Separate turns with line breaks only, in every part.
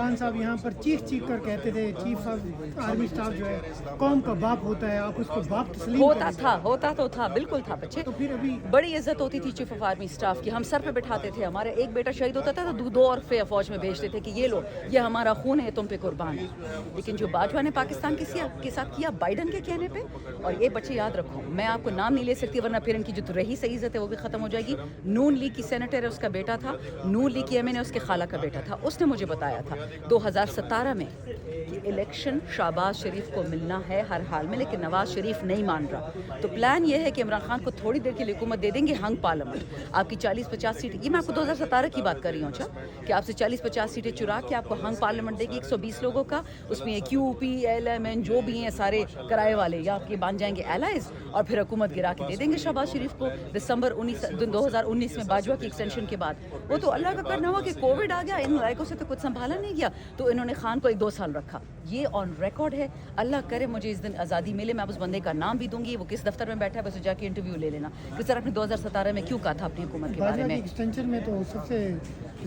खान साहब यहाँ पर चीख चीख कर कहते थे, चीफ ऑफ आर्मी स्टाफ जो है कौम का बाप होता है, आप उसको बाप तस्लीम करें।
होता तो था, बिल्कुल था बच्चे।
तो फिर अभी
बड़ी इज्जत होती थी चीफ ऑफ आर्मी स्टाफ की, हम सर पे बिठाते थे, हमारे एक बेटा शहीद होता था तो दो और फौज में भेजते थे कि ये लो, ये हमारा खून है, तुम पे कुर्बान है। लेकिन जो बाजवा ने पाकिस्तान के साथ किया बाइडन के कहने पे, और ये बच्चे याद रखो, मैं आपको नाम नहीं ले सकती वरना फिर इनकी जो रही सही इज्जत है वो भी खत्म हो जाएगी। नून लीग की सेनेटर है, उसका बेटा था, नून लीग की एमएन है, उसके खाला का बेटा था, उसने मुझे बताया था 2017 में कि इलेक्शन शहबाज शरीफ को मिलना है हर हाल में, लेकिन नवाज शरीफ नहीं मान रहा। तो प्लान ये है कि इमरान खान को थोड़ी देर के लिए हुकूमत दे देंगे, हंग पार्लियामेंट, आपकी 40-50 सीट, ये मैं आपको 2017 की बात कर रही हूँ, अच्छा, कि आपसे 40-50 सीटें चुरा के आपको हंग पार्लियामेंट देगी 120 लोगों का, उसमें QP LMN जो भी हैं सारे किराए वाले या आपके बन जाएंगे एलाइज, और फिर हुकूमत गिरा के दे देंगे शहबाज शरीफ को दिसंबर 2019 में बाजवा की एक्सटेंशन के बाद। वो तो अल्लाह का करना हुआ कि कोविड आ गया, इन लायकों से तो कुछ संभाला नहीं गया, तो इन्होंने खान को 1-2 साल रखा। ये ऑन रिकॉर्ड है। अल्लाह करे मुझे इस दिन आज़ादी मिले, मैं उस बंदे का नाम भी दूंगी, वो किस दफ्तर में बैठा है, बस जाके इंटरव्यू ले लेना कि सर आपने 2017 में क्यों कहा था अपनी हुकूमत के बारे में।
एक्सटेंशन में तो सबसे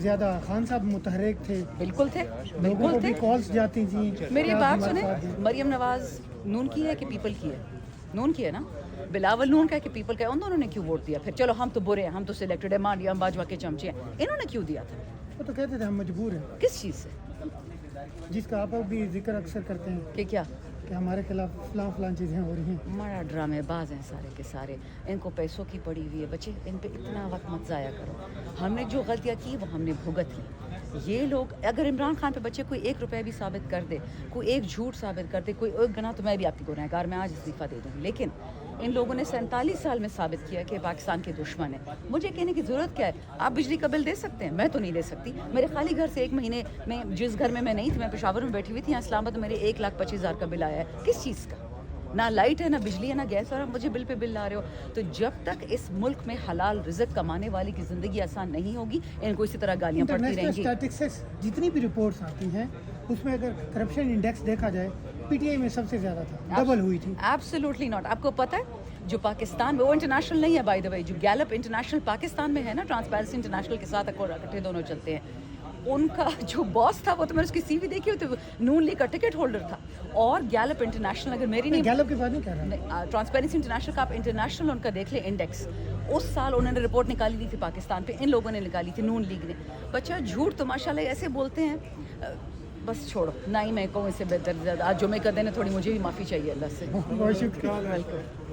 ज्यादा खान साहब मुतहरिक थे,
बिल्कुल थे,
लोगों
बिल्कुल
को
थे।
भी कॉल्स जाती थी।
मेरी बात सुने, मरियम नवाज नून की है कि पीपल की है? नून की है ना। बिलावल नून का है कि पीपल का है? उन दोनों ने क्यों वोट दिया? फिर चलो हम तो बुरे हैं, हम तो सिलेक्टेड है, मान लिया हम बाजवा के चमचे हैं, इन्होंने क्यों दिया था?
वो तो कहते थे हम मजबूर हैं,
किस चीज़ से?
जिसका आप भी जिक्र अक्सर करते हैं
कि क्या
कि हमारे खिलाफ फलां चीज़ें हो रही हैं।
बड़ा ड्रामेबाज हैं सारे के सारे, इनको पैसों की पड़ी हुई है। बच्चे इन पे इतना वक्त मत ज़ाया करो, हमने जो गलतियाँ की वो हमने भुगत ली। ये लोग अगर इमरान खान पे बच्चे कोई 1 रुपया भी साबित कर दे, कोई एक झूठ साबित कर दे, कोई एक गना, तो मैं भी आपकी गुनहगार, मैं आज इस्तीफ़ा दे दूँगी। लेकिन इन लोगों ने 47 साल में साबित किया कि पाकिस्तान के दुश्मन है। मुझे कहने की ज़रूरत क्या है? आप बिजली का बिल दे सकते हैं, मैं तो नहीं दे सकती। मेरे खाली घर से 1 महीने में, जिस घर में मैं नहीं थी, मैं पेशावर में बैठी हुई थी, यहाँ इस्लामाबाद में मेरे 1,25,000 का बिल आया है। किस चीज़ का? ना लाइट है, ना बिजली है, ना गैस, और आप मुझे बिल पे बिल ला रहे हो। तो जब तक इस मुल्क में हलाल रिज़्क कमाने वाले की ज़िंदगी आसान नहीं होगी, इनको इसी तरह गालियाँ पड़ती रहेंगी।
स्टैटिस्टिक्स जितनी भी रिपोर्ट्स आती हैं उसमें अगर करप्शन इंडेक्स देखा जाए, PTI में सबसे ज़्यादा था, डबल हुई थी।
Absolutely not. आपको पता है जो पाकिस्तान में, वो इंटरनेशनल नहीं है बाय द वे, जो गैलप इंटरनेशनल पाकिस्तान में है ना, ट्रांसपेरेंसी इंटरनेशनल के साथ इकट्ठे दोनों चलते हैं, उनका जो बॉस था वो तो मैंने उसकी CV देखी हो, तो नून लीग का टिकट होल्डर था। और गैलप इंटरनेशनल, अगर मेरी नहीं,
गैलप के बाद नहीं कह रहा,
ट्रांसपेरेंसी इंटरनेशनल का आप इंटरनेशनल उनका देख ले इंडेक्स, उस साल उन्होंने रिपोर्ट निकाली हुई थी पाकिस्तान पे, इन लोगों ने निकाली थी, नून लीग ने। बच्चा झूठ तो माशाल्लाह ऐसे बोलते हैं, बस छोड़ो ना ही मैं कहूँ, इससे बेहतर आज जुमे का दिन है, थोड़ी मुझे भी माफ़ी चाहिए अल्लाह से।
बहुत शुक्रिया।
वेलकम।